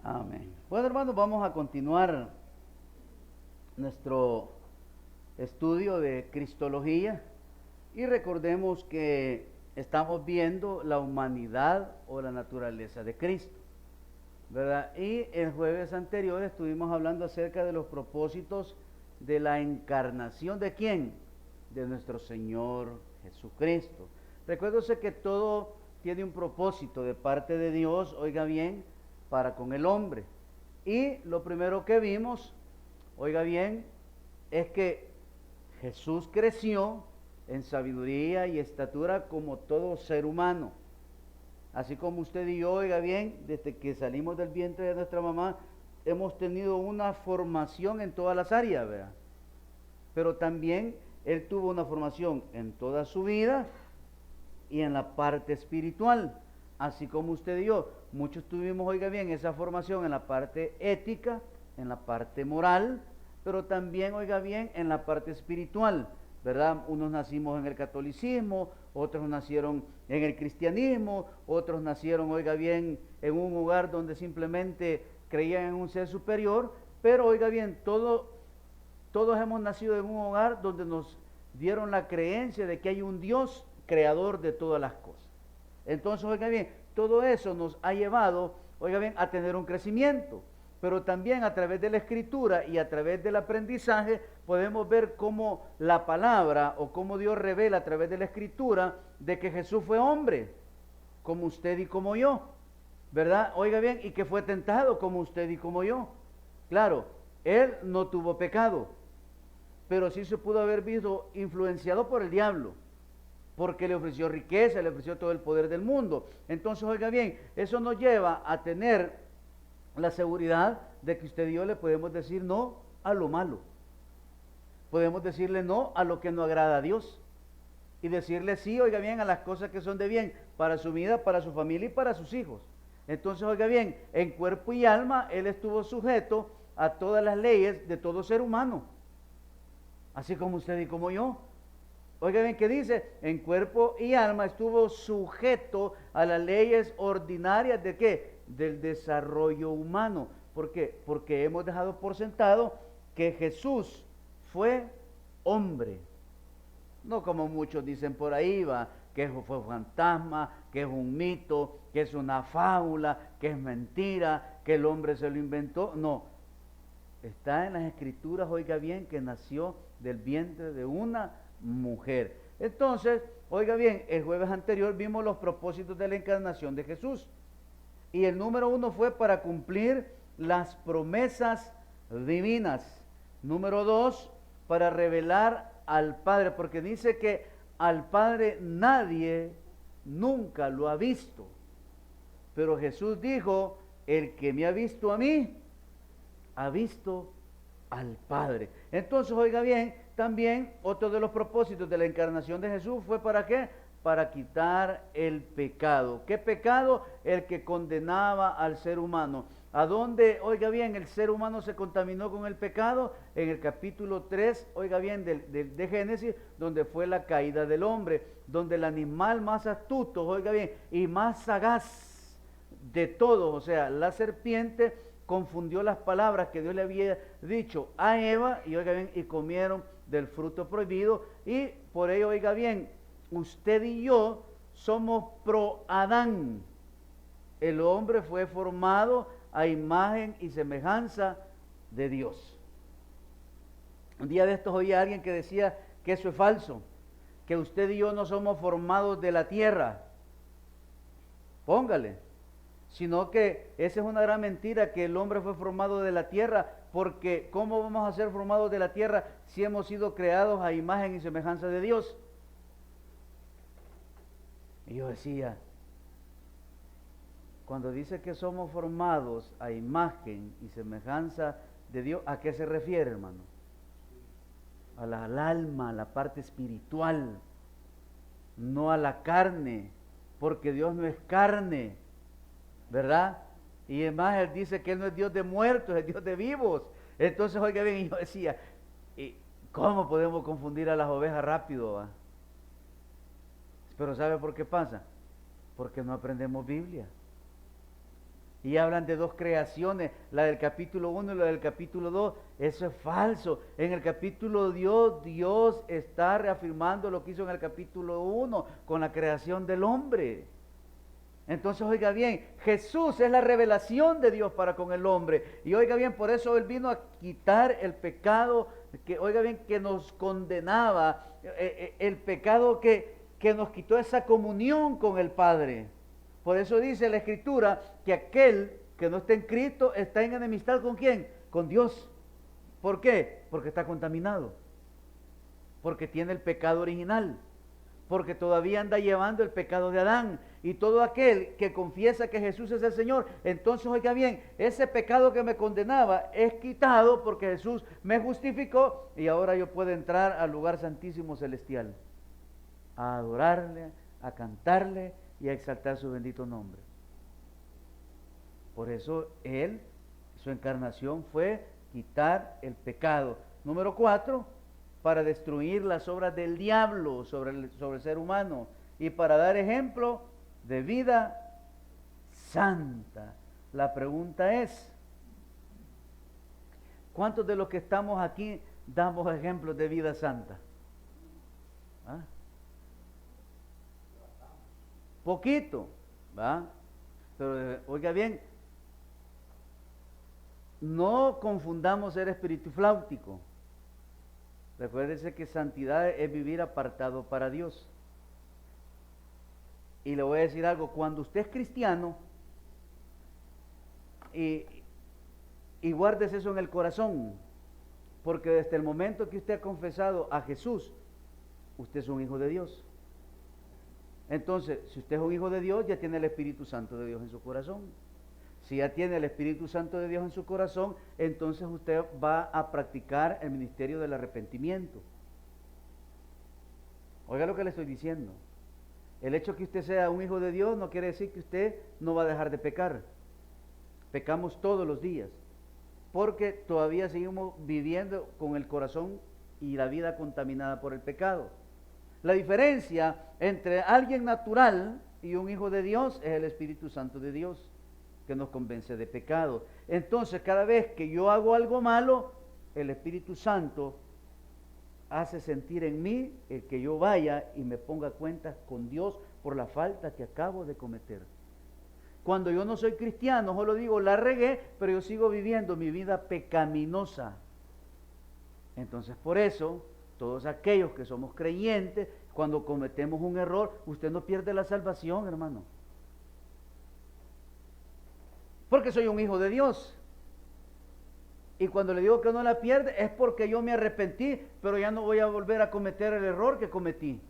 Amén. Bueno, hermanos, vamos a continuar nuestro estudio de Cristología y recordemos que estamos viendo la humanidad o la naturaleza de Cristo, ¿verdad? Y el jueves anterior estuvimos hablando acerca de los propósitos de la encarnación. ¿De quién? De nuestro Señor Jesucristo. Recuérdese que todo tiene un propósito de parte de Dios, oiga bien, para con el hombre. Y lo primero que vimos, oiga bien, es que Jesús creció en sabiduría y estatura como todo ser humano. Así como usted y yo, oiga bien, desde que salimos del vientre de nuestra mamá, hemos tenido una formación en todas las áreas, ¿verdad? Pero también Él tuvo una formación en toda su vida y en la parte espiritual. Así como usted y yo, muchos tuvimos, oiga bien, esa formación en la parte ética, en la parte moral, pero también, oiga bien, en la parte espiritual, ¿verdad? Unos nacimos en el catolicismo, otros nacieron en el cristianismo, otros nacieron, oiga bien, en un hogar donde simplemente creían en un ser superior, pero oiga bien, todos hemos nacido en un hogar donde nos dieron la creencia de que hay un Dios creador de todas las cosas. Entonces, oiga bien, todo eso nos ha llevado, oiga bien, a tener un crecimiento. Pero también a través de la escritura y a través del aprendizaje podemos ver cómo la palabra o cómo Dios revela a través de la escritura de que Jesús fue hombre, como usted y como yo, ¿verdad? Oiga bien, y que fue tentado como usted y como yo. Claro, Él no tuvo pecado, pero sí se pudo haber visto influenciado por el diablo, porque le ofreció riqueza, le ofreció todo el poder del mundo. Entonces, oiga bien, eso nos lleva a tener la seguridad de que usted y yo le podemos decir no a lo malo. Podemos decirle no a lo que no agrada a Dios. Y decirle sí, oiga bien, a las cosas que son de bien para su vida, para su familia y para sus hijos. Entonces, oiga bien, en cuerpo y alma, Él estuvo sujeto a todas las leyes de todo ser humano. Así como usted y como yo. Oiga bien, ¿qué dice? En cuerpo y alma estuvo sujeto a las leyes ordinarias de ¿qué? Del desarrollo humano. ¿Por qué? Porque hemos dejado por sentado que Jesús fue hombre. No como muchos dicen por ahí, va, que fue un fantasma, que es un mito, que es una fábula, que es mentira, que el hombre se lo inventó. No, está en las escrituras, oiga bien, que nació del vientre de una mujer. Entonces, oiga bien, el jueves anterior vimos los propósitos de la encarnación de Jesús. Y el número 1 fue para cumplir las promesas divinas. Número 2, para revelar al Padre, porque dice que al Padre nadie nunca lo ha visto. Pero Jesús dijo, el que me ha visto a mí, ha visto al Padre. Entonces, oiga bien, también otro de los propósitos de la encarnación de Jesús fue ¿para qué? Para quitar el pecado. ¿Qué pecado? El que condenaba al ser humano. ¿A dónde, oiga bien, el ser humano se contaminó con el pecado? En el capítulo 3, oiga bien, de Génesis, donde fue la caída del hombre, donde el animal más astuto, oiga bien, y más sagaz de todos, o sea, la serpiente, confundió las palabras que Dios le había dicho a Eva y oiga bien, y comieron del fruto prohibido y por ello, oiga bien, usted y yo somos pro Adán. El hombre fue formado a imagen y semejanza de Dios. Un día de estos oí a alguien que decía que eso es falso, que usted y yo no somos formados de la tierra. Póngale. Sino que esa es una gran mentira, que el hombre fue formado de la tierra, porque ¿cómo vamos a ser formados de la tierra si hemos sido creados a imagen y semejanza de Dios? Y yo decía, cuando dice que somos formados a imagen y semejanza de Dios, ¿a qué se refiere, hermano? Al alma, a la parte espiritual, no a la carne, porque Dios no es carne, ¿verdad? Y además Él dice que Él no es Dios de muertos, es Dios de vivos. Entonces, oiga bien, y yo decía, ¿cómo podemos confundir a las ovejas rápido, va? Pero ¿sabe por qué pasa? Porque no aprendemos Biblia. Y hablan de dos creaciones, la del capítulo 1 y la del capítulo 2. Eso es falso. En el capítulo Dios está reafirmando lo que hizo en el capítulo 1 con la creación del hombre. Entonces, oiga bien, Jesús es la revelación de Dios para con el hombre. Y oiga bien, por eso Él vino a quitar el pecado, que oiga bien, que nos condenaba, el pecado que nos quitó esa comunión con el Padre. Por eso dice la Escritura que aquel que no está en Cristo está en enemistad ¿con quién? Con Dios. ¿Por qué? Porque está contaminado. Porque tiene el pecado original. Porque todavía anda llevando el pecado de Adán. Y todo aquel que confiesa que Jesús es el Señor, entonces oiga bien, ese pecado que me condenaba es quitado porque Jesús me justificó y ahora yo puedo entrar al lugar santísimo celestial, a adorarle, a cantarle y a exaltar su bendito nombre. Por eso Él, su encarnación fue quitar el pecado. Número 4, para destruir las obras del diablo sobre el ser humano y para dar ejemplo de vida santa. La pregunta es, ¿cuántos de los que estamos aquí damos ejemplos de vida santa? ¿Ah? Poquito, ¿va? Pero oiga bien, no confundamos ser espíritu fláutico. Recuérdese que santidad es vivir apartado para Dios. Y le voy a decir algo, cuando usted es cristiano, y guárdese eso en el corazón, porque desde el momento que usted ha confesado a Jesús, usted es un hijo de Dios. Entonces, si usted es un hijo de Dios, ya tiene el Espíritu Santo de Dios en su corazón. Si ya tiene el Espíritu Santo de Dios en su corazón, entonces usted va a practicar el ministerio del arrepentimiento. Oiga lo que le estoy diciendo. El hecho que usted sea un hijo de Dios no quiere decir que usted no va a dejar de pecar. Pecamos todos los días, porque todavía seguimos viviendo con el corazón y la vida contaminada por el pecado. La diferencia entre alguien natural y un hijo de Dios es el Espíritu Santo de Dios, que nos convence de pecado. Entonces, cada vez que yo hago algo malo, el Espíritu Santo hace sentir en mí el que yo vaya y me ponga cuentas con Dios por la falta que acabo de cometer. Cuando yo no soy cristiano, solo digo, la regué, pero yo sigo viviendo mi vida pecaminosa. Entonces, por eso, todos aquellos que somos creyentes, cuando cometemos un error, usted no pierde la salvación, hermano. Porque soy un hijo de Dios. Y cuando le digo que no la pierde, es porque yo me arrepentí, pero ya no voy a volver a cometer el error que cometí.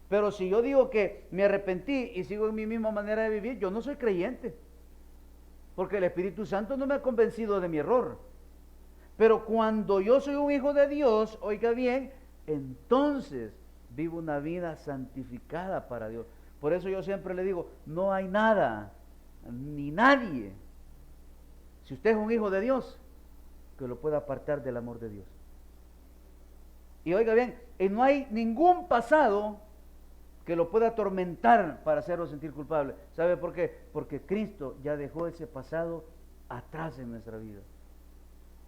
Pero si yo digo que me arrepentí y sigo en mi misma manera de vivir, yo no soy creyente. Porque el Espíritu Santo no me ha convencido de mi error. Pero cuando yo soy un hijo de Dios, oiga bien, entonces vivo una vida santificada para Dios. Por eso yo siempre le digo, no hay nada, ni nadie, si usted es un hijo de Dios, que lo pueda apartar del amor de Dios. Y oiga bien, y no hay ningún pasado que lo pueda atormentar para hacerlo sentir culpable. ¿Sabe por qué? Porque Cristo ya dejó ese pasado atrás en nuestra vida.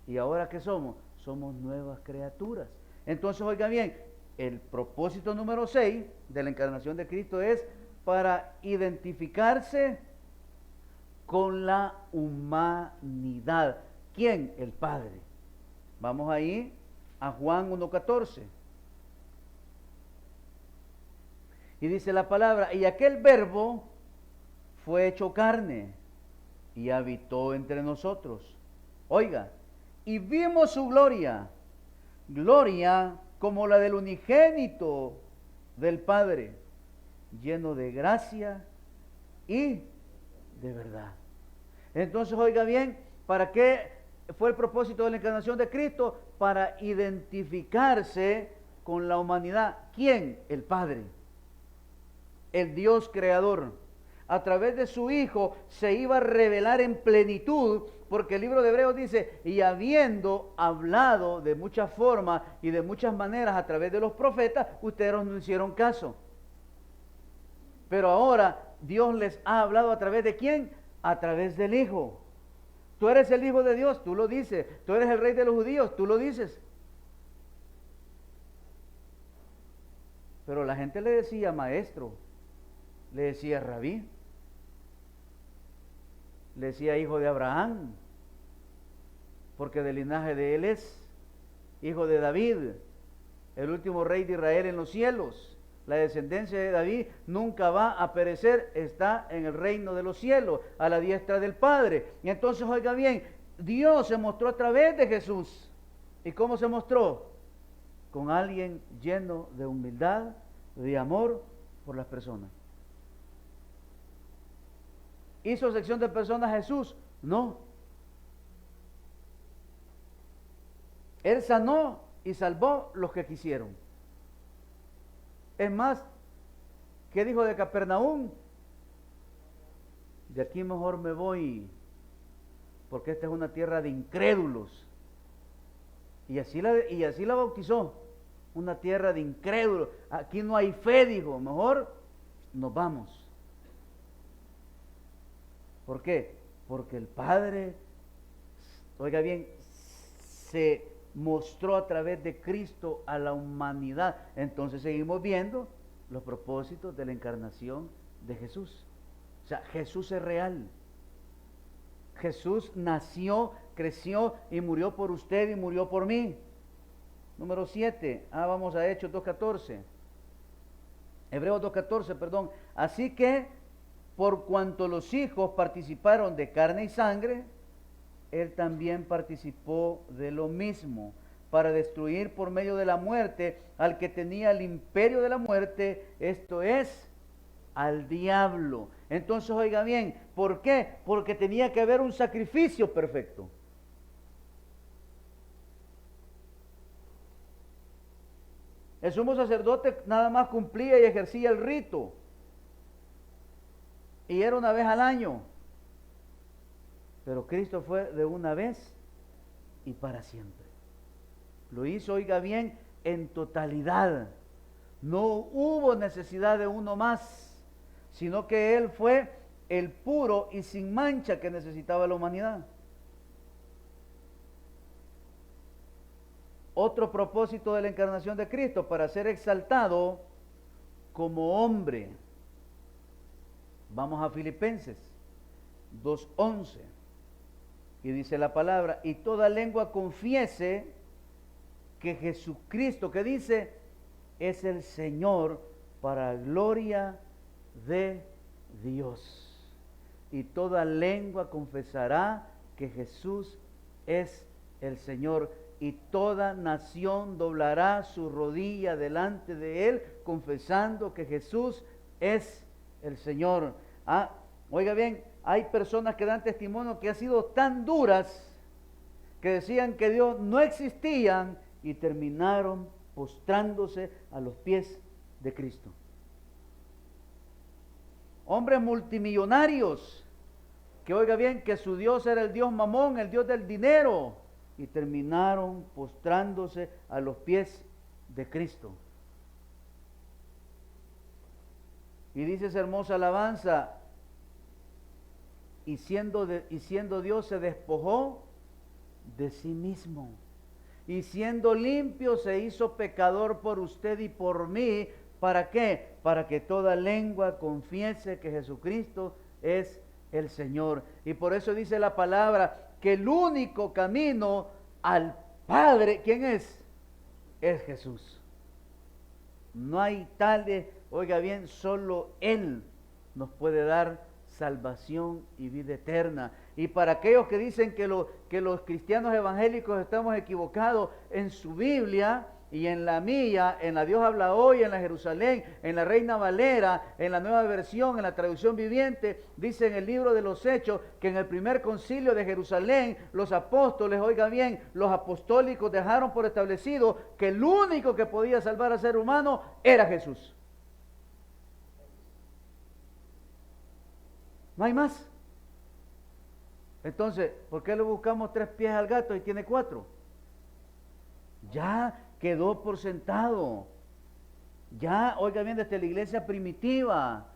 ¿Y ahora qué somos? Somos nuevas criaturas. Entonces, oiga bien, el propósito número 6 de la encarnación de Cristo es para identificarse con la humanidad. ¿Quién? El Padre. Vamos ahí a Juan 1:14. Y dice la palabra, y aquel verbo fue hecho carne y habitó entre nosotros. Oiga, y vimos su gloria, gloria como la del unigénito del Padre, lleno de gracia y de verdad. Entonces, oiga bien, ¿para qué fue el propósito de la encarnación de Cristo? Para identificarse con la humanidad. ¿Quién? El Padre, el Dios creador. A través de su Hijo se iba a revelar en plenitud, porque el libro de Hebreos dice, y habiendo hablado de muchas formas y de muchas maneras a través de los profetas, ustedes no hicieron caso. Pero ahora Dios les ha hablado a través de ¿quién? a través del Hijo. Tú eres el Hijo de Dios, tú lo dices. Tú eres el Rey de los judíos, tú lo dices. Pero la gente le decía maestro, le decía rabí, le decía hijo de Abraham, porque del linaje de él es, hijo de David, el último rey de Israel en los cielos. La descendencia de David nunca va a perecer, está en el reino de los cielos, a la diestra del Padre. Y entonces, oiga bien, Dios se mostró a través de Jesús. ¿Y cómo se mostró? Con alguien lleno de humildad, de amor por las personas. ¿Hizo sección de personas Jesús? No. Él sanó y salvó los que quisieron. Es más, ¿qué dijo de Capernaum? De aquí mejor me voy, porque esta es una tierra de incrédulos. Y así la bautizó, una tierra de incrédulos. Aquí no hay fe, dijo, mejor nos vamos. ¿Por qué? Porque el Padre, oiga bien, se mostró a través de Cristo a la humanidad. Entonces seguimos viendo los propósitos de la encarnación de Jesús. O sea, Jesús es real. Jesús nació, creció y murió por usted y murió por mí. Número 7. Vamos a Hechos 2:14. Hebreos 2:14, perdón. Así que, por cuanto los hijos participaron de carne y sangre, Él también participó de lo mismo, para destruir por medio de la muerte al que tenía el imperio de la muerte, esto es, al diablo. Entonces, oiga bien, ¿por qué? Porque tenía que haber un sacrificio perfecto. El sumo sacerdote nada más cumplía y ejercía el rito, y era una vez al año. Pero Cristo fue de una vez y para siempre. Lo hizo, oiga bien, en totalidad. No hubo necesidad de uno más, sino que Él fue el puro y sin mancha que necesitaba la humanidad. Otro propósito de la encarnación de Cristo, para ser exaltado como hombre. Vamos a Filipenses 2:11. Y dice la palabra, y toda lengua confiese que Jesucristo, que dice, es el Señor, para gloria de Dios. Y toda lengua confesará que Jesús es el Señor, y toda nación doblará su rodilla delante de Él, confesando que Jesús es el Señor. Oiga bien, hay personas que dan testimonio que han sido tan duras que decían que Dios no existía y terminaron postrándose a los pies de Cristo. Hombres multimillonarios que, oiga bien, que su Dios era el Dios Mamón, el Dios del dinero, y terminaron postrándose a los pies de Cristo. Y dice esa hermosa alabanza, y siendo Dios se despojó de sí mismo, y siendo limpio se hizo pecador por usted y por mí. ¿Para qué? Para que toda lengua confiese que Jesucristo es el Señor. Y por eso dice la palabra que el único camino al Padre, ¿quién es? Es Jesús. No hay tal, oiga bien, solo Él nos puede dar salvación y vida eterna. Y para aquellos que dicen que los cristianos evangélicos estamos equivocados, en su Biblia y en la mía, en la Dios habla hoy, en la Jerusalén, en la Reina Valera, en la Nueva Versión, en la traducción viviente, dice en el libro de los Hechos que en el primer concilio de Jerusalén, los apóstoles, oiga bien, los apostólicos dejaron por establecido que el único que podía salvar al ser humano era Jesús. No hay más. Entonces, ¿por qué le buscamos 3 pies al gato y tiene 4? Ya quedó por sentado. Ya, oiga bien, desde la iglesia primitiva,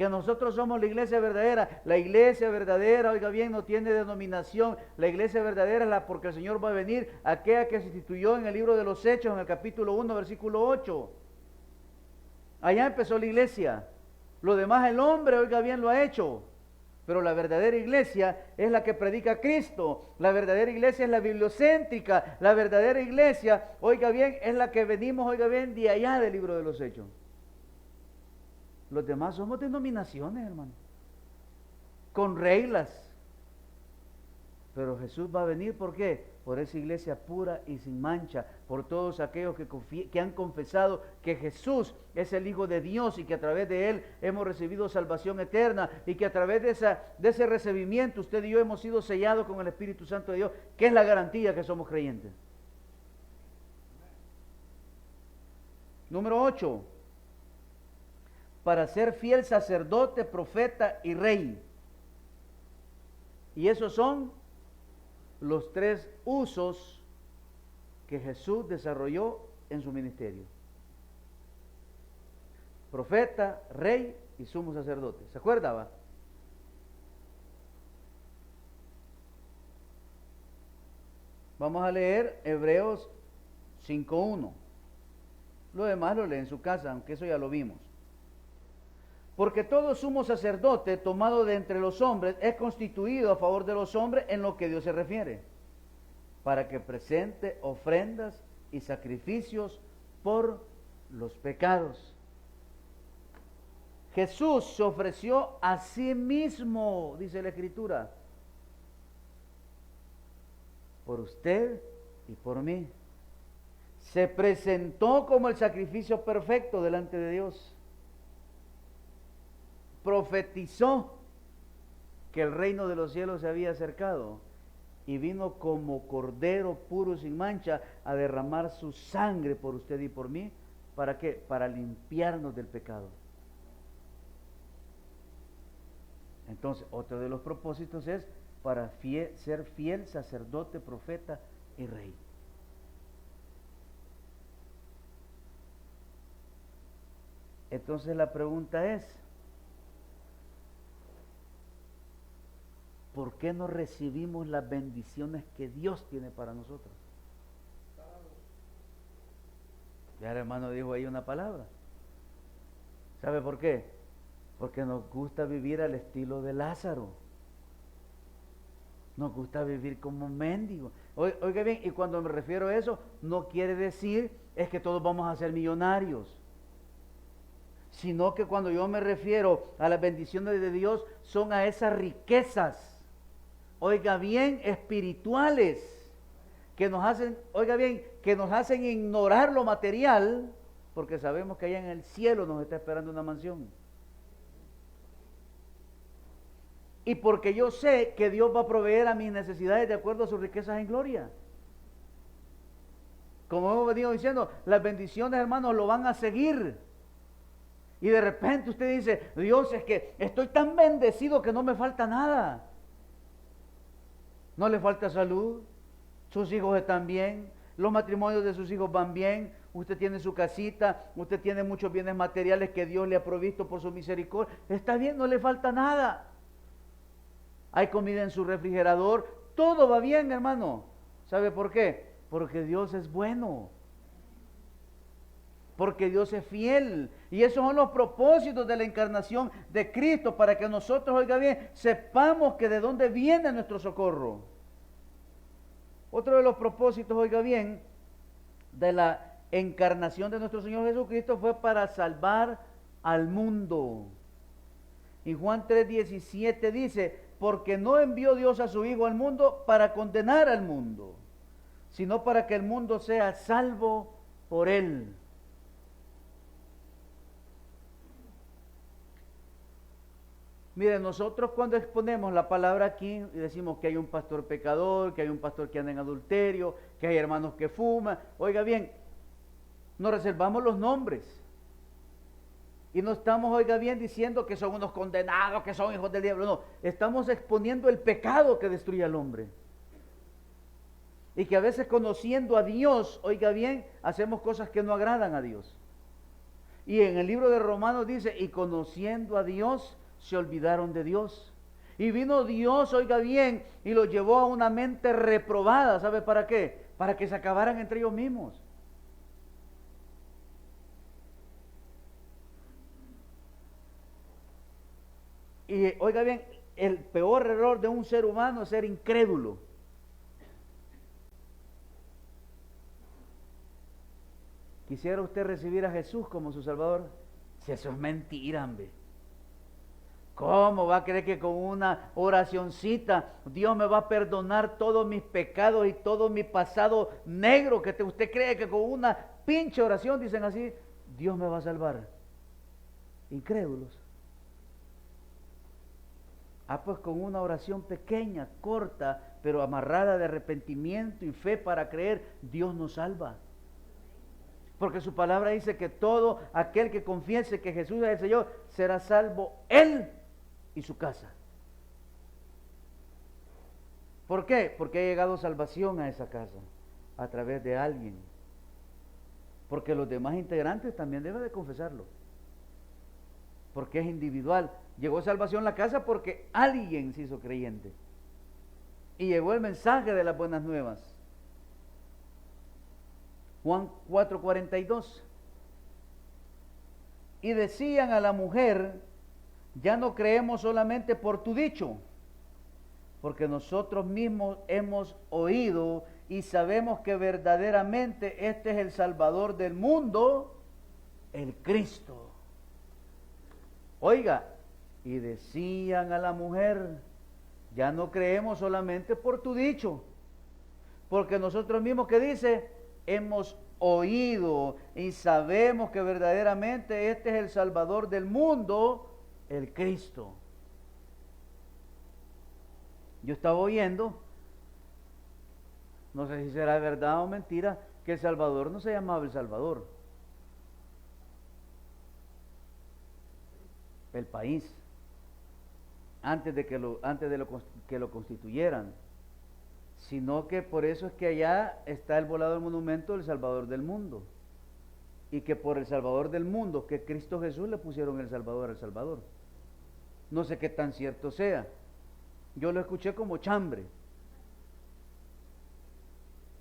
que nosotros somos la iglesia verdadera. La iglesia verdadera, oiga bien, no tiene denominación. La iglesia verdadera es la porque el Señor va a venir, aquella que se instituyó en el libro de los Hechos, en el capítulo 1, versículo 8. Allá empezó la iglesia. Lo demás el hombre, oiga bien, lo ha hecho. Pero la verdadera iglesia es la que predica a Cristo. La verdadera iglesia es la bibliocéntrica. La verdadera iglesia, oiga bien, es la que venimos, oiga bien, de allá del libro de los Hechos. Los demás somos denominaciones, hermano, con reglas. Pero Jesús va a venir, ¿por qué? Por esa iglesia pura y sin mancha, por todos aquellos que han confesado que Jesús es el Hijo de Dios y que a través de Él hemos recibido salvación eterna y que a través de ese recibimiento usted y yo hemos sido sellados con el Espíritu Santo de Dios, que es la garantía que somos creyentes. Número 8. Para ser fiel sacerdote, profeta y rey. Y esos son los 3 usos que Jesús desarrolló en su ministerio: profeta, rey y sumo sacerdote. ¿Se acuerda, va? Vamos a leer Hebreos 5:1. Lo demás lo lee en su casa, aunque eso ya lo vimos. Porque todo sumo sacerdote tomado de entre los hombres es constituido a favor de los hombres en lo que Dios se refiere, para que presente ofrendas y sacrificios por los pecados. Jesús se ofreció a sí mismo, dice la Escritura, por usted y por mí. Se presentó como el sacrificio perfecto delante de Dios. Profetizó que el reino de los cielos se había acercado y vino como cordero puro sin mancha a derramar su sangre por usted y por mí. ¿Para qué? Para limpiarnos del pecado. Entonces, otro de los propósitos es para ser fiel sacerdote, profeta y rey. Entonces la pregunta es, ¿por qué no recibimos las bendiciones que Dios tiene para nosotros? Ya el hermano dijo ahí una palabra. ¿Sabe por qué? Porque nos gusta vivir al estilo de Lázaro. Nos gusta vivir como mendigo. Oiga bien, y cuando me refiero a eso, no quiere decir es que todos vamos a ser millonarios, sino que cuando yo me refiero a las bendiciones de Dios, son a esas riquezas, oiga bien, espirituales, que nos hacen, oiga bien, que nos hacen ignorar lo material, porque sabemos que allá en el cielo nos está esperando una mansión. Y porque yo sé que Dios va a proveer a mis necesidades de acuerdo a sus riquezas en gloria. Como hemos venido diciendo, las bendiciones, hermanos, lo van a seguir. Y de repente usted dice, Dios, es que estoy tan bendecido que no me falta nada. No le falta salud, sus hijos están bien, los matrimonios de sus hijos van bien, usted tiene su casita, usted tiene muchos bienes materiales que Dios le ha provisto por su misericordia. Está bien, no le falta nada. Hay comida en su refrigerador, todo va bien, hermano. ¿Sabe por qué? Porque Dios es bueno. Porque Dios es fiel. Y esos son los propósitos de la encarnación de Cristo, para que nosotros, oiga bien, sepamos que de dónde viene nuestro socorro. Otro de los propósitos, oiga bien, de la encarnación de nuestro Señor Jesucristo fue para salvar al mundo. Y Juan 3:17 dice, porque no envió Dios a su Hijo al mundo para condenar al mundo, sino para que el mundo sea salvo por él. Miren, nosotros cuando exponemos la palabra aquí y decimos que hay un pastor pecador, que hay un pastor que anda en adulterio, que hay hermanos que fuman, oiga bien, nos reservamos los nombres. Y no estamos, oiga bien, diciendo que son unos condenados, que son hijos del diablo. No, estamos exponiendo el pecado que destruye al hombre. Y que a veces conociendo a Dios, oiga bien, hacemos cosas que no agradan a Dios. Y en el libro de Romanos dice, y conociendo a Dios, se olvidaron de Dios. Y vino Dios, oiga bien, y los llevó a una mente reprobada. ¿Sabe para qué? Para que se acabaran entre ellos mismos. Y oiga bien, el peor error de un ser humano es ser incrédulo. ¿Quisiera usted recibir a Jesús como su Salvador? Si eso es mentira, hombre. ¿Cómo va a creer que con una oracioncita Dios me va a perdonar todos mis pecados y todo mi pasado negro? Que usted cree que con una pinche oración, dicen así, Dios me va a salvar. Incrédulos. Pues con una oración pequeña, corta, pero amarrada de arrepentimiento y fe para creer, Dios nos salva. Porque su palabra dice que todo aquel que confiese que Jesús es el Señor, será salvo él y su casa. ¿Por qué? Porque ha llegado salvación a esa casa, a través de alguien. Porque los demás integrantes también deben de confesarlo. Porque es individual. Llegó salvación a la casa porque alguien se hizo creyente. Y llegó el mensaje de las buenas nuevas. Juan 4:42. Y decían a la mujer, ya no creemos solamente por tu dicho, porque nosotros mismos hemos oído y sabemos que verdaderamente este es el Salvador del mundo, el Cristo. Oiga, y decían a la mujer, ya no creemos solamente por tu dicho, porque nosotros mismos, ¿qué dice? Hemos oído y sabemos que verdaderamente este es el Salvador del mundo, el Cristo. Yo estaba oyendo, no sé si será verdad o mentira, que el Salvador no se llamaba el Salvador, el país, antes de que lo constituyeran, sino que por eso es que allá está el volado del monumento del Salvador del mundo, y que por el Salvador del mundo, que Cristo Jesús, le pusieron el Salvador al Salvador. No sé qué tan cierto sea, yo lo escuché como chambre,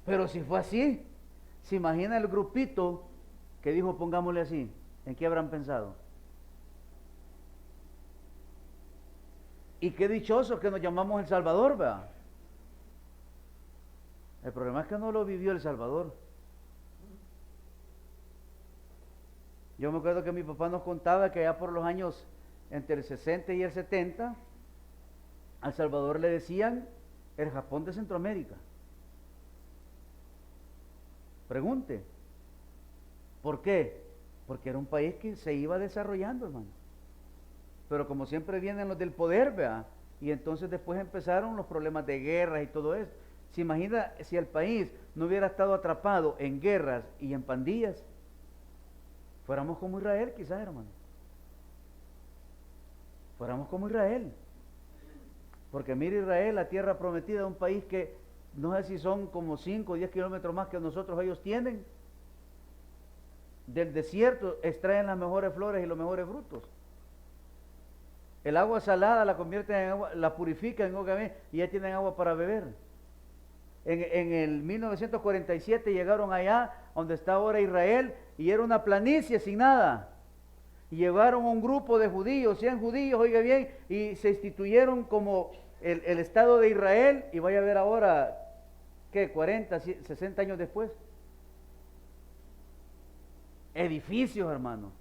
pero si fue así, se imagina el grupito que dijo, pongámosle así, ¿en qué habrán pensado? Y qué dichosos que nos llamamos El Salvador, ¿verdad? El problema es que no lo vivió El Salvador. Yo me acuerdo que mi papá nos contaba que allá por los años entre el 60 y el 70, a El Salvador le decían el Japón de Centroamérica. Pregunte, ¿por qué? Porque era un país que se iba desarrollando, hermano. Pero como siempre vienen los del poder, ¿verdad? Y entonces después empezaron los problemas de guerras y todo eso. ¿Se imagina si el país no hubiera estado atrapado en guerras y en pandillas? Fuéramos como Israel, quizás, hermano. Fuéramos como Israel. Porque mire Israel, la tierra prometida, un país que no sé si son como 5 o 10 kilómetros más que nosotros ellos tienen. Del desierto extraen las mejores flores y los mejores frutos. El agua salada la convierten en agua, la purifican y ya tienen agua para beber. En el 1947 llegaron allá donde está ahora Israel y era una planicie sin nada. Y llegaron un grupo de judíos, 100 judíos, oiga bien, y se instituyeron como el Estado de Israel, y vaya a ver ahora, ¿qué? 40, 60 años después. Edificios, hermano.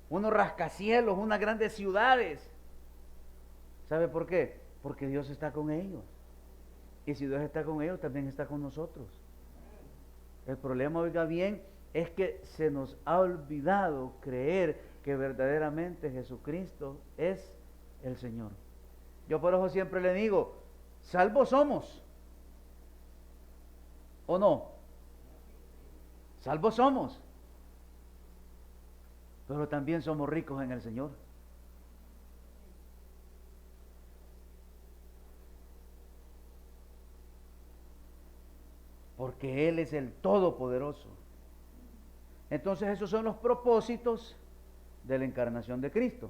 Unos rascacielos, unas grandes ciudades. ¿Sabe por qué? Porque Dios está con ellos. Y si Dios está con ellos, también está con nosotros. El problema, oiga bien, es que se nos ha olvidado creer que verdaderamente Jesucristo es el Señor. Yo por eso siempre le digo, salvos somos. ¿O no? Salvos somos. Pero también somos ricos en el Señor. Porque Él es el Todopoderoso. Entonces esos son los propósitos de la encarnación de Cristo.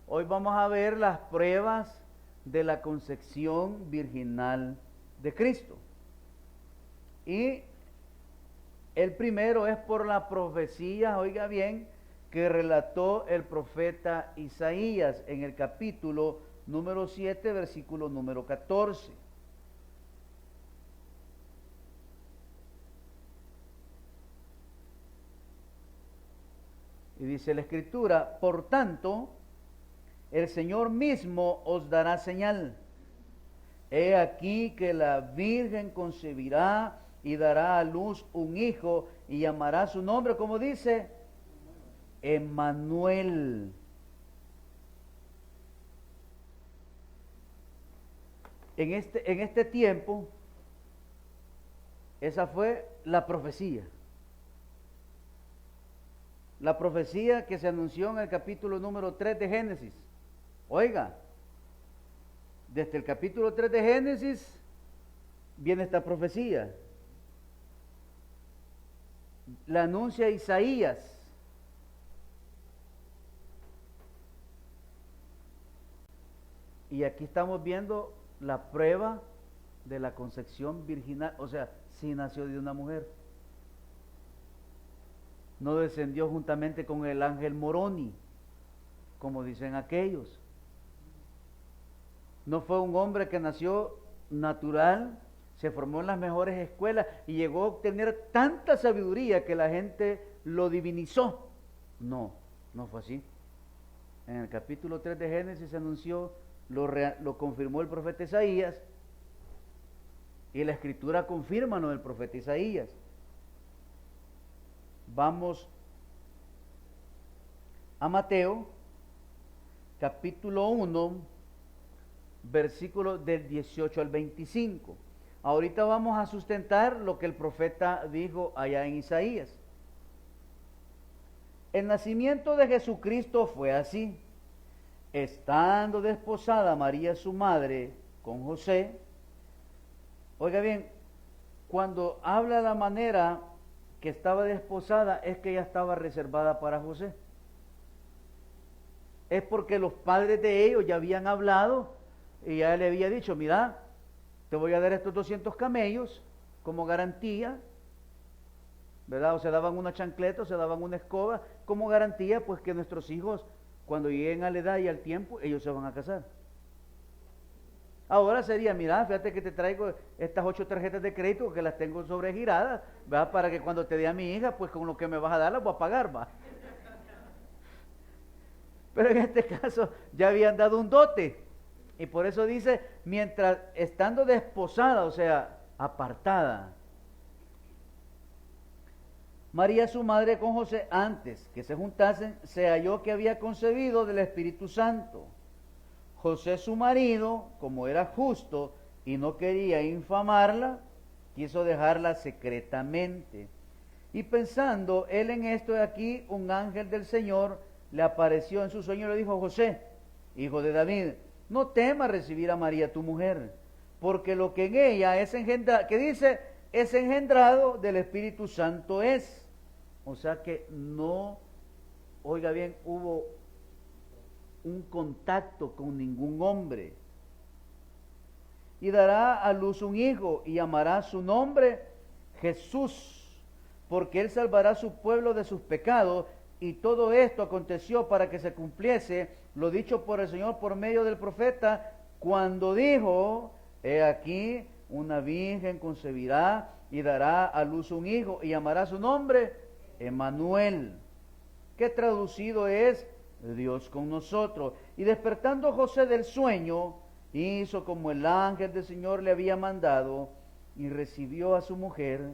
Hoy vamos a ver las pruebas de la concepción virginal de Cristo. Y el primero es por la profecía, oiga bien, que relató el profeta Isaías en el capítulo número 7, versículo número 14. Y dice la Escritura: por tanto, el Señor mismo os dará señal. He aquí que la Virgen concebirá y dará a luz un hijo y llamará su nombre, como dice, Emmanuel. En este tiempo, esa fue la profecía. La profecía que se anunció en el capítulo número 3 de Génesis. Oiga, desde el capítulo 3 de Génesis viene esta profecía. La anuncia Isaías. Y aquí estamos viendo la prueba de la concepción virginal, o sea, sí nació de una mujer. No descendió juntamente con el ángel Moroni, como dicen aquellos. No fue un hombre que nació natural, se formó en las mejores escuelas y llegó a obtener tanta sabiduría que la gente lo divinizó. No, no fue así. En el capítulo 3 de Génesis se anunció, lo confirmó el profeta Isaías, y la Escritura confirma lo del profeta Isaías. Vamos a Mateo, capítulo 1, versículo del 18 al 25. Ahorita vamos a sustentar lo que el profeta dijo allá en Isaías. El nacimiento de Jesucristo fue así. Estando desposada María su madre con José, oiga bien, cuando habla la manera que estaba desposada, es que ella estaba reservada para José. Es porque los padres de ellos ya habían hablado y ya le había dicho: mira, te voy a dar estos 200 camellos como garantía, ¿verdad? O se daban una chancleta, o se daban una escoba como garantía, pues que nuestros hijos, cuando lleguen a la edad y al tiempo, ellos se van a casar. Ahora sería: mira, fíjate que te traigo estas 8 tarjetas de crédito que las tengo sobregiradas, ¿verdad? Para que cuando te dé a mi hija, pues con lo que me vas a dar las voy a pagar, ¿va? Pero en este caso ya habían dado un dote. Y por eso dice, mientras estando desposada, o sea, apartada, María su madre con José, antes que se juntasen, se halló que había concebido del Espíritu Santo. José su marido, como era justo y no quería infamarla, quiso dejarla secretamente. Y pensando él en esto, de aquí un ángel del Señor le apareció en su sueño y le dijo: José, hijo de David, no temas recibir a María tu mujer, porque lo que en ella es engendrado, que dice, es engendrado del Espíritu Santo es. O sea que no, oiga bien, hubo un contacto con ningún hombre. Y dará a luz un hijo y llamará su nombre Jesús, porque él salvará a su pueblo de sus pecados. Y todo esto aconteció para que se cumpliese lo dicho por el Señor por medio del profeta, cuando dijo: he aquí, una virgen concebirá y dará a luz un hijo y llamará su nombre Emmanuel, que traducido es Dios con nosotros. Y despertando José del sueño, hizo como el ángel del Señor le había mandado, y recibió a su mujer,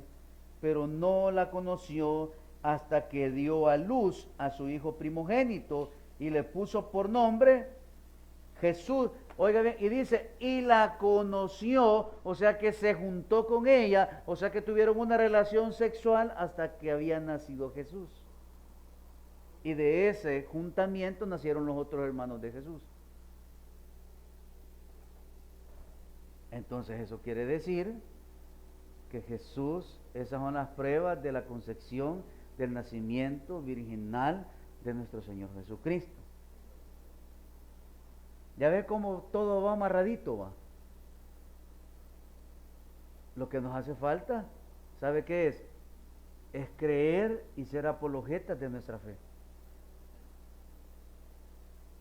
pero no la conoció hasta que dio a luz a su hijo primogénito, y le puso por nombre Jesús. Oiga bien, y dice, y la conoció, o sea que se juntó con ella, o sea que tuvieron una relación sexual hasta que había nacido Jesús. Y de ese juntamiento nacieron los otros hermanos de Jesús. Entonces eso quiere decir que Jesús, esas son las pruebas de la concepción del nacimiento virginal de nuestro Señor Jesucristo. Ya ve cómo todo va amarradito, va. Lo que nos hace falta, ¿sabe qué es? Es creer y ser apologetas de nuestra fe.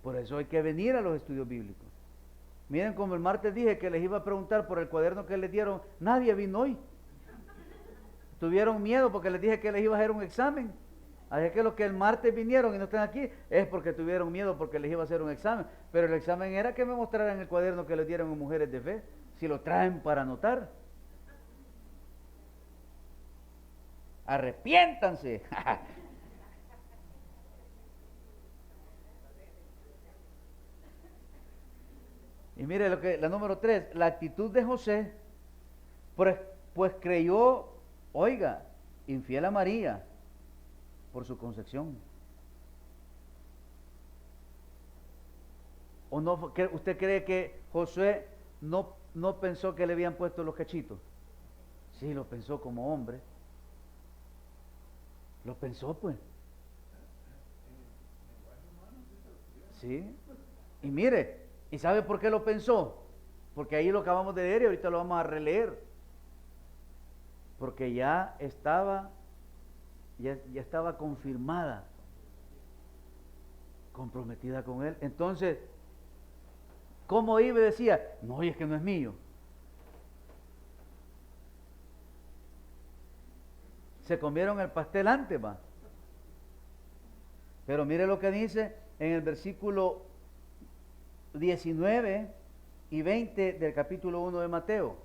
Por eso hay que venir a los estudios bíblicos. Miren, como el martes dije que les iba a preguntar por el cuaderno que les dieron, nadie vino hoy. Tuvieron miedo porque les dije que les iba a hacer un examen. Así que los que el martes vinieron y no están aquí es porque tuvieron miedo porque les iba a hacer un examen. Pero el examen era que me mostraran el cuaderno que les dieron a Mujeres de Fe, si lo traen para anotar. Arrepiéntanse. Y mire la número 3, la actitud de José, pues creyó, oiga, infiel a María por su concepción. ¿O no? ¿Usted cree que Josué no pensó que le habían puesto los cachitos? Sí, lo pensó como hombre. Lo pensó, pues. Sí. Y mire, ¿y sabe por qué lo pensó? Porque ahí lo acabamos de leer y ahorita lo vamos a releer. Porque ya estaba confirmada, comprometida con él. Entonces, ¿cómo iba y decía? No, y es que no es mío. Se comieron el pastel antes, va. Pero mire lo que dice en el versículo 19 y 20 del capítulo 1 de Mateo.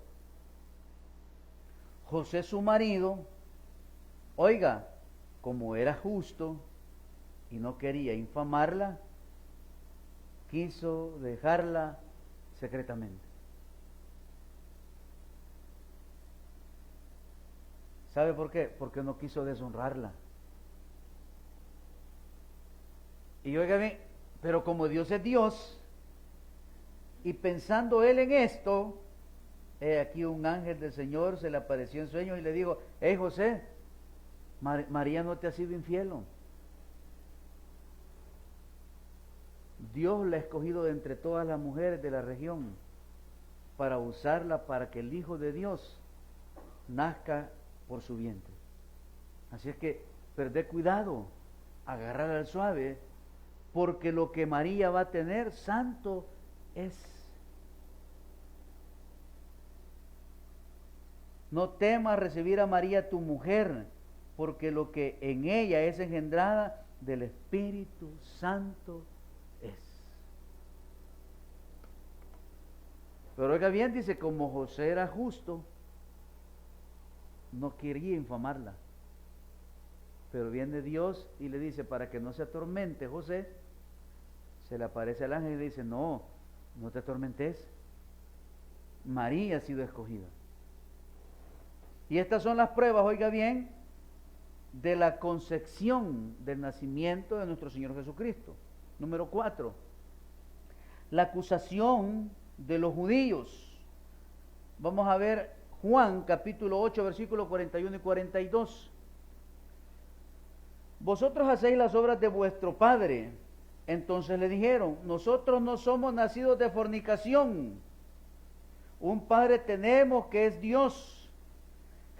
José su marido, oiga, como era justo y no quería infamarla, quiso dejarla secretamente. ¿Sabe por qué? Porque no quiso deshonrarla. Y óigame, pero como Dios es Dios, y pensando él en esto, aquí un ángel del Señor se le apareció en sueños y le dijo: hey José, María no te ha sido infiel. Dios la ha escogido de entre todas las mujeres de la región para usarla para que el Hijo de Dios nazca por su vientre. Así es que perdé cuidado, agarrar al suave, porque lo que María va a tener santo es. No temas recibir a María tu mujer, porque lo que en ella es engendrada del Espíritu Santo es. Pero oiga bien, dice, como José era justo, no quería infamarla. Pero viene Dios y le dice, para que no se atormente José, se le aparece al ángel y le dice: no te atormentes, María ha sido escogida. Y estas son las pruebas, oiga bien, de la concepción del nacimiento de nuestro Señor Jesucristo. Número 4, la acusación de los judíos. Vamos a ver Juan capítulo 8, versículos 41 y 42. Vosotros hacéis las obras de vuestro padre. Entonces le dijeron: nosotros no somos nacidos de fornicación. Un padre tenemos que es Dios.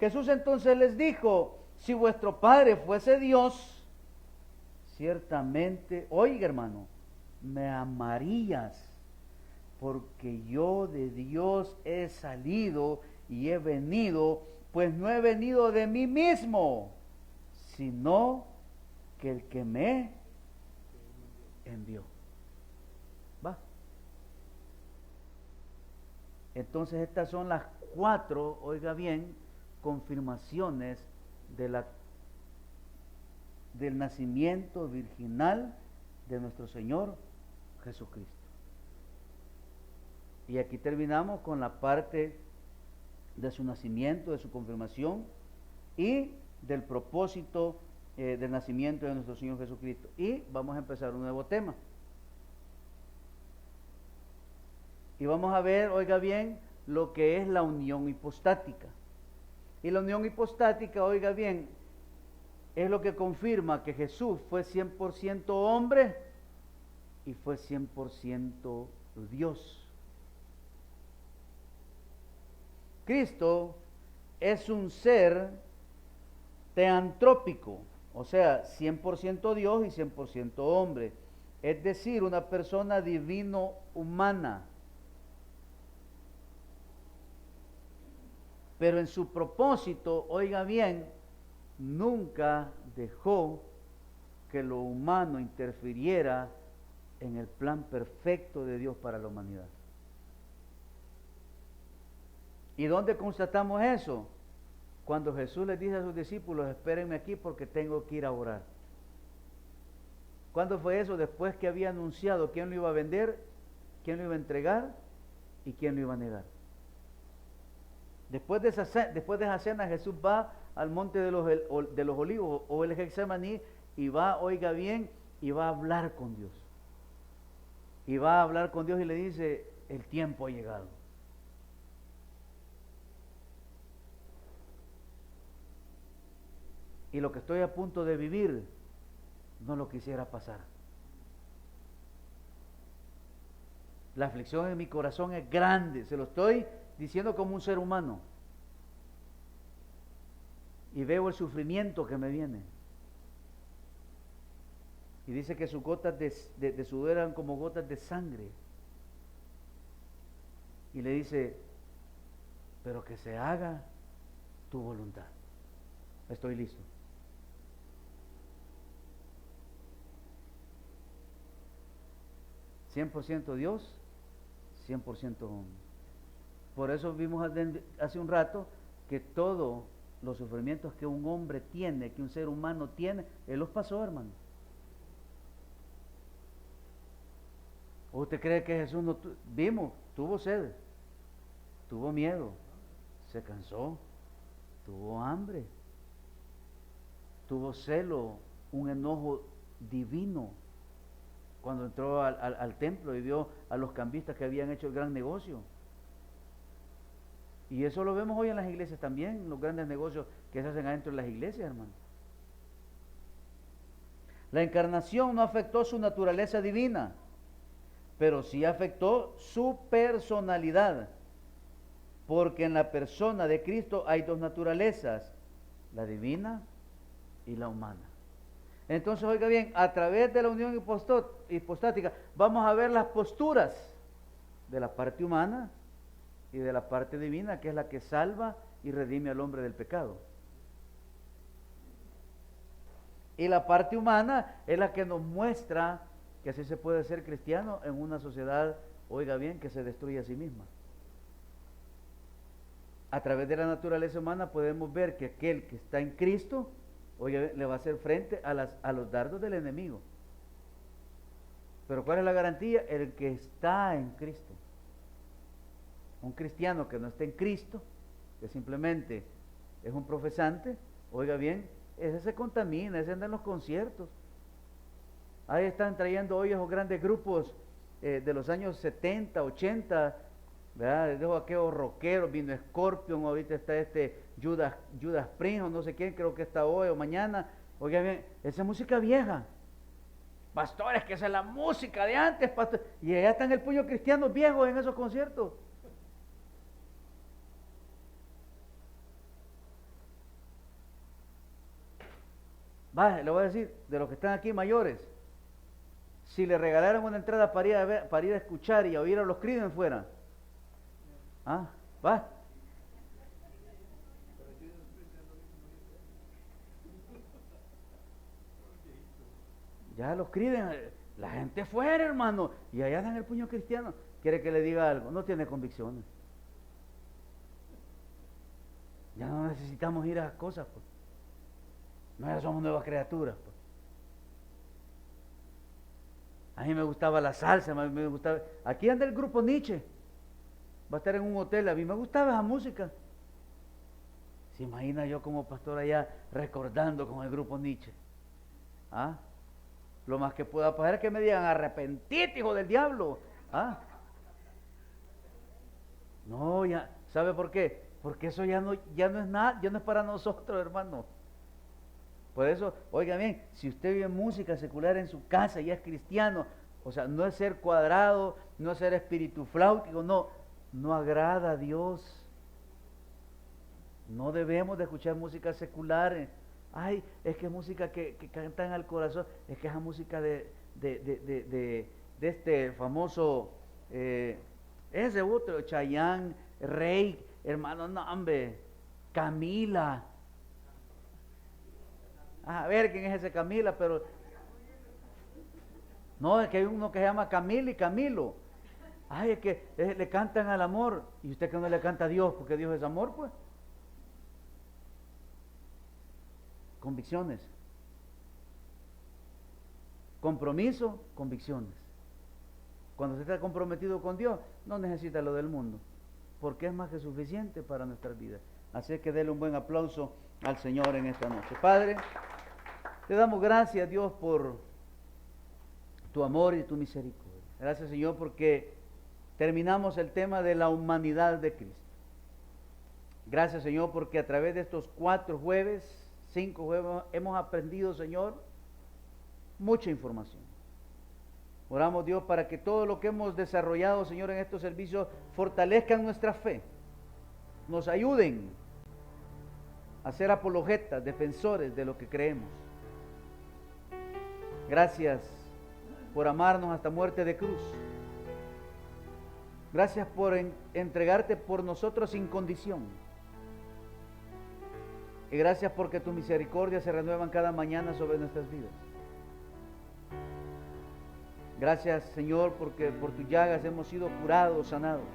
Jesús entonces les dijo: si vuestro padre fuese Dios, ciertamente, oiga hermano, me amarías, porque yo de Dios he salido y he venido, pues no he venido de mí mismo, sino que el que me envió. ¿Va? Entonces estas son las 4, oiga bien, confirmaciones del nacimiento virginal de nuestro Señor Jesucristo. Y aquí terminamos con la parte de su nacimiento, de su confirmación y del propósito del nacimiento de nuestro Señor Jesucristo. Y vamos a empezar un nuevo tema. Y vamos a ver, oiga bien, lo que es la unión hipostática. Y la unión hipostática, oiga bien, es lo que confirma que Jesús fue 100% hombre y fue 100% Dios. Cristo es un ser teantrópico, o sea, 100% Dios y 100% hombre, es decir, una persona divino-humana. Pero en su propósito, oiga bien, nunca dejó que lo humano interfiriera en el plan perfecto de Dios para la humanidad. ¿Y dónde constatamos eso? Cuando Jesús les dice a sus discípulos, espérenme aquí porque tengo que ir a orar. ¿Cuándo fue eso? Después que había anunciado quién lo iba a vender, quién lo iba a entregar y quién lo iba a negar. Después de esa cena, Jesús va al monte de los olivos o el Getsemaní y va, oiga bien, y va a hablar con Dios. Y va a hablar con Dios y le dice, el tiempo ha llegado. Y lo que estoy a punto de vivir, no lo quisiera pasar. La aflicción en mi corazón es grande, se lo estoy diciendo como un ser humano. Y veo el sufrimiento que me viene. Y dice que sus gotas de sudor eran como gotas de sangre. Y le dice, pero que se haga tu voluntad. Estoy listo. ¿100% Dios? 100% hombre. Por eso vimos hace un rato que todos los sufrimientos que un hombre tiene, que un ser humano tiene, Él los pasó, hermano. ¿O usted cree que Jesús no tuvo sed, tuvo miedo, se cansó, tuvo hambre, tuvo celo, un enojo divino cuando entró al templo y vio a los cambistas que habían hecho el gran negocio? Y eso lo vemos hoy en las iglesias también, los grandes negocios que se hacen adentro de las iglesias, hermano. La encarnación no afectó su naturaleza divina, pero sí afectó su personalidad, porque en la persona de Cristo hay dos naturalezas, la divina y la humana. Entonces, oiga bien, a través de la unión hipostática vamos a ver las posturas de la parte humana y de la parte divina, que es la que salva y redime al hombre del pecado. Y la parte humana es la que nos muestra que así se puede ser cristiano en una sociedad, oiga bien, que se destruye a sí misma. A través de la naturaleza humana podemos ver que aquel que está en Cristo, oiga, le va a hacer frente a los dardos del enemigo. Pero ¿cuál es la garantía? El que está en Cristo. Un cristiano que no está en Cristo, que simplemente es un profesante, oiga bien, ese se contamina, ese anda en los conciertos. Ahí están trayendo hoy esos grandes grupos de los años 70, 80, ¿verdad? Dejo aquellos rockeros, vino Scorpion, ahorita está Judas Priest, o no sé quién, creo que está hoy o mañana. Oiga bien, esa música vieja. Pastores, que esa es la música de antes, pastor. Y allá están el puño cristianos viejos en esos conciertos. Le voy a decir, de los que están aquí mayores, si le regalaran una entrada para ir a escuchar y a oír a los Creedence fuera, va. Ya los Creedence, la gente fuera, hermano, y allá dan el puño cristiano. Quiere que le diga algo, no tiene convicciones. Ya no necesitamos ir a las cosas, pues. No, ya somos nuevas criaturas, pues. A mí me gustaba la salsa, me gustaba. Aquí anda el grupo Nietzsche. Va a estar en un hotel. A mí me gustaba esa música. Se imagina yo como pastor allá recordando con el grupo Nietzsche. Lo más que pueda pasar es que me digan, arrepentite, hijo del diablo. No, ya, ¿sabe por qué? Porque eso ya no es nada, ya no es para nosotros, hermano. Por eso, oiga bien, si usted oye música secular en su casa y es cristiano, o sea, no es ser cuadrado, no es ser espíritu flautico, no, no agrada a Dios. No debemos de escuchar música secular. Ay, es que es música que cantan al corazón, es que es música de este famoso, ese otro, Chayanne, Rey, hermano, no, hombre, Camila. A ver quién es ese Camila, pero no, es que hay uno que se llama Camila y Camilo. Ay, es que le cantan al amor. ¿Y usted que no le canta a Dios? Porque Dios es amor, pues. Convicciones. Compromiso, convicciones. Cuando usted está comprometido con Dios, no necesita lo del mundo, porque es más que suficiente para nuestras vidas. Así que déle un buen aplauso al Señor en esta noche. Padre, te damos gracias, Dios, por tu amor y tu misericordia. Gracias, Señor, porque terminamos el tema de la humanidad de Cristo. Gracias, Señor, porque a través de estos 4 jueves, 5 jueves, hemos aprendido, Señor, mucha información. Oramos, Dios, para que todo lo que hemos desarrollado, Señor, en estos servicios fortalezcan nuestra fe, nos ayuden a ser apologetas, defensores de lo que creemos. Gracias por amarnos hasta muerte de cruz. Gracias por entregarte por nosotros sin condición. Y gracias porque tu misericordia se renuevan cada mañana sobre nuestras vidas. Gracias, Señor, porque por tus llagas hemos sido curados, sanados.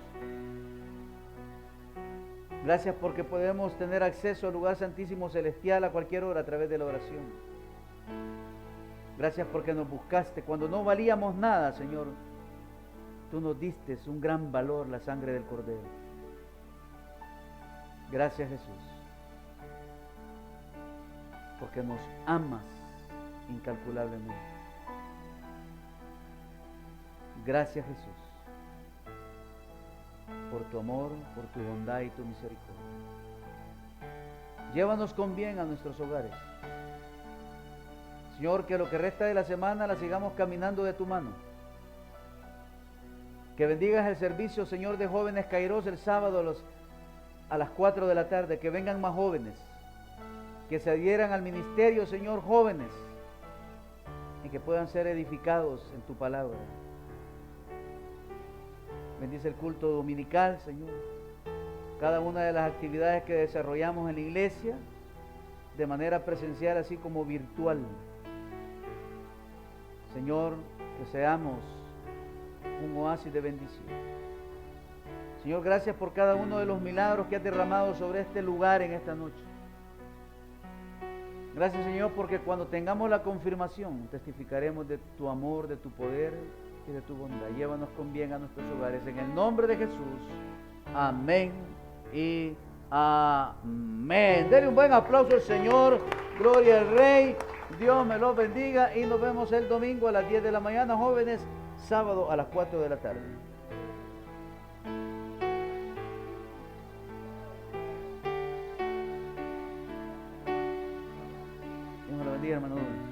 Gracias porque podemos tener acceso al lugar santísimo celestial a cualquier hora a través de la oración. Gracias porque nos buscaste cuando no valíamos nada, Señor. Tú nos diste un gran valor, la sangre del Cordero. Gracias, Jesús, porque nos amas incalculablemente. Gracias, Jesús, por tu amor, por tu bondad y tu misericordia. Llévanos con bien a nuestros hogares. Señor, que lo que resta de la semana la sigamos caminando de tu mano. Que bendigas el servicio, Señor, de jóvenes Kairos el sábado a las 4 de la tarde. Que vengan más jóvenes. Que se adhieran al ministerio, Señor, jóvenes. Y que puedan ser edificados en tu palabra. Bendice el culto dominical, Señor. Cada una de las actividades que desarrollamos en la iglesia, de manera presencial así como virtual. Señor, que seamos un oasis de bendición. Señor, gracias por cada uno de los milagros que has derramado sobre este lugar en esta noche. Gracias, Señor, porque cuando tengamos la confirmación, testificaremos de tu amor, de tu poder y de tu bondad. Llévanos con bien a nuestros hogares. En el nombre de Jesús. Amén y amén. Denle un buen aplauso al Señor. Gloria al Rey. Dios me los bendiga y nos vemos el domingo a las 10 de la mañana, jóvenes. Sábado a las 4 de la tarde. Dios me lo bendiga, hermano.